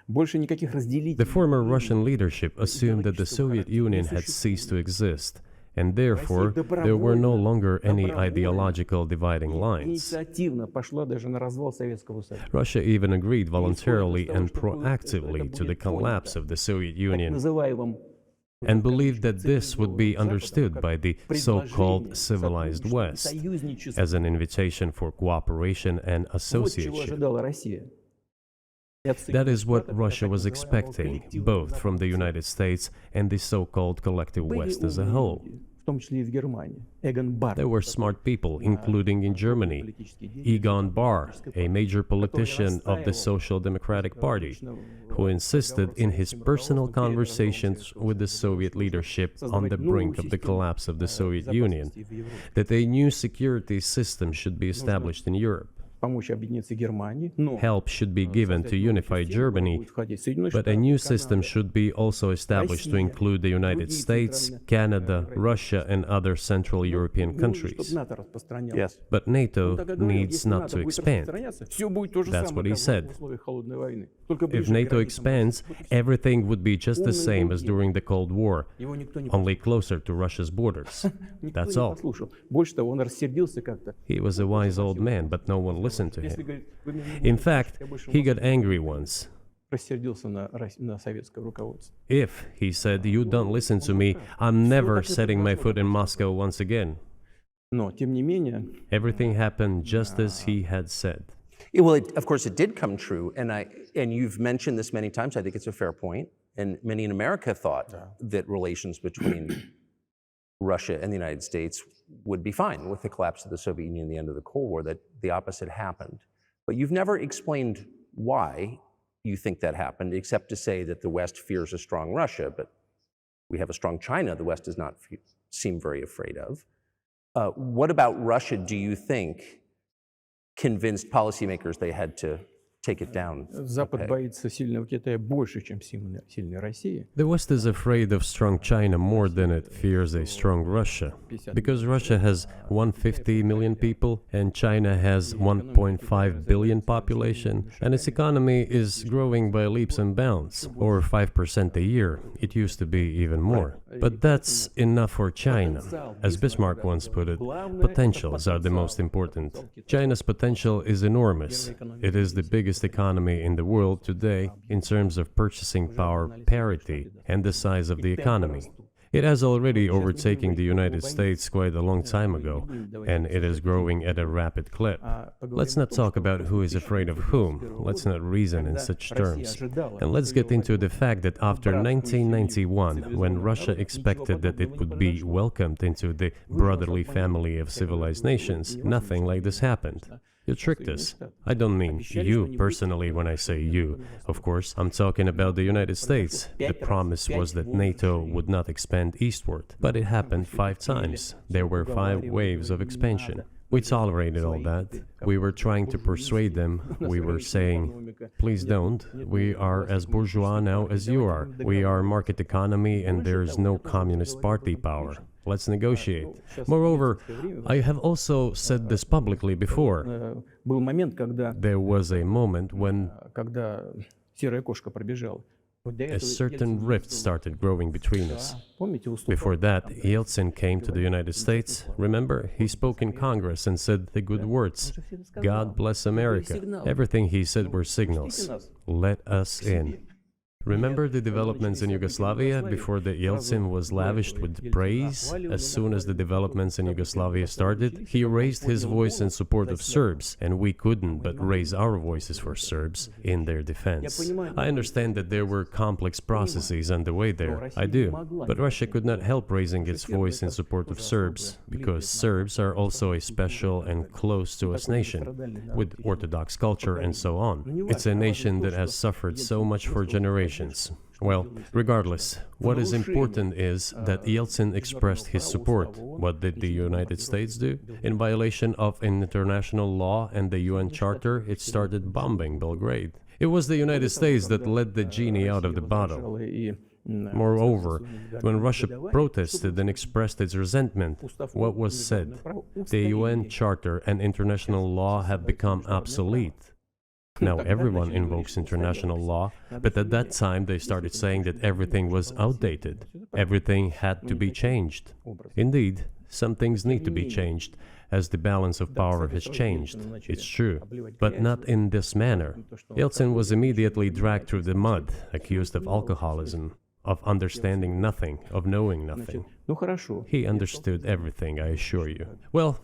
The former Russian leadership assumed that the Soviet Union had ceased to exist, and therefore there were no longer any ideological dividing lines. Russia even agreed voluntarily and proactively to the collapse of the Soviet Union, and believed that this would be understood by the so-called civilized West as an invitation for cooperation and association. That is what Russia was expecting, both from the United States and the so-called collective West as a whole. There were smart people, including in Germany, Egon Bahr, a major politician of the Social Democratic Party, who insisted in his personal conversations with the Soviet leadership on the brink of the collapse of the Soviet Union that a new security system should be established in Europe. Help should be given to unify Germany, but a new system should be also established to include the United States, Canada, Russia, and other Central European countries. Yes. But NATO needs not to expand. That's what he said. If NATO expands, everything would be just the same as during the Cold War, only closer to Russia's borders. That's all. He was a wise old man, but no one listened to him. In fact, he got angry once. If, he said, you don't listen to me, I'm never setting my foot in Moscow once again. Everything happened just as he had said. Well, of course, it did come true, and you've mentioned this many times. I think it's a fair point, and many in America thought that relations between Russia and the United States would be fine with the collapse of the Soviet Union and the end of the Cold War, that the opposite happened. But you've never explained why you think that happened, except to say that the West fears a strong Russia, but we have a strong China the West does not seem very afraid of. What about Russia, do you think, convinced policymakers they had to take it down? The West is afraid of strong China more than it fears a strong Russia, because Russia has 150 million people and China has 1.5 billion population, and its economy is growing by leaps and bounds, or 5% a year. It used to be even more. But that's enough for China. As Bismarck once put it, potentials are the most important. China's potential is enormous. It is the biggest economy in the world today in terms of purchasing power parity and the size of the economy. It has already overtaken the United States quite a long time ago, and it is growing at a rapid clip. Let's not talk about who is afraid of whom. Let's not reason in such terms. And let's get into the fact that after 1991, when Russia expected that it would be welcomed into the brotherly family of civilized nations, nothing like this happened. You tricked us. I don't mean you personally when I say you. Of course, I'm talking about the United States. The promise was that NATO would not expand eastward, but it happened 5 times. There were 5 waves of expansion. We tolerated all that. We were trying to persuade them. We were saying, please don't. We are as bourgeois now as you are. We are market economy and there is no communist party power. Let's negotiate. Moreover, I have also said this publicly before. There was a moment when a certain rift started growing between us. Before that, Yeltsin came to the United States. Remember, he spoke in Congress and said the good words, God bless America. Everything he said were signals. Let us in. Remember the developments in Yugoslavia before the Yeltsin was lavished with praise? As soon as the developments in Yugoslavia started, he raised his voice in support of Serbs, and we couldn't but raise our voices for Serbs in their defense. I understand that there were complex processes underway there, I do, but Russia could not help raising its voice in support of Serbs, because Serbs are also a special and close to us nation, with Orthodox culture and so on. It's a nation that has suffered so much for generations. Well, regardless, what is important is that Yeltsin expressed his support. What did the United States do? In violation of international law and the UN Charter, it started bombing Belgrade. It was the United States that let the genie out of the bottle. Moreover, when Russia protested and expressed its resentment, what was said? The UN Charter and international law have become obsolete. Now everyone invokes international law, but at that time they started saying that everything was outdated. Everything had to be changed. Indeed, some things need to be changed, as the balance of power has changed. It's true, but not in this manner. Yeltsin was immediately dragged through the mud, accused of alcoholism, of understanding nothing, of knowing nothing. He understood everything, I assure you. Well,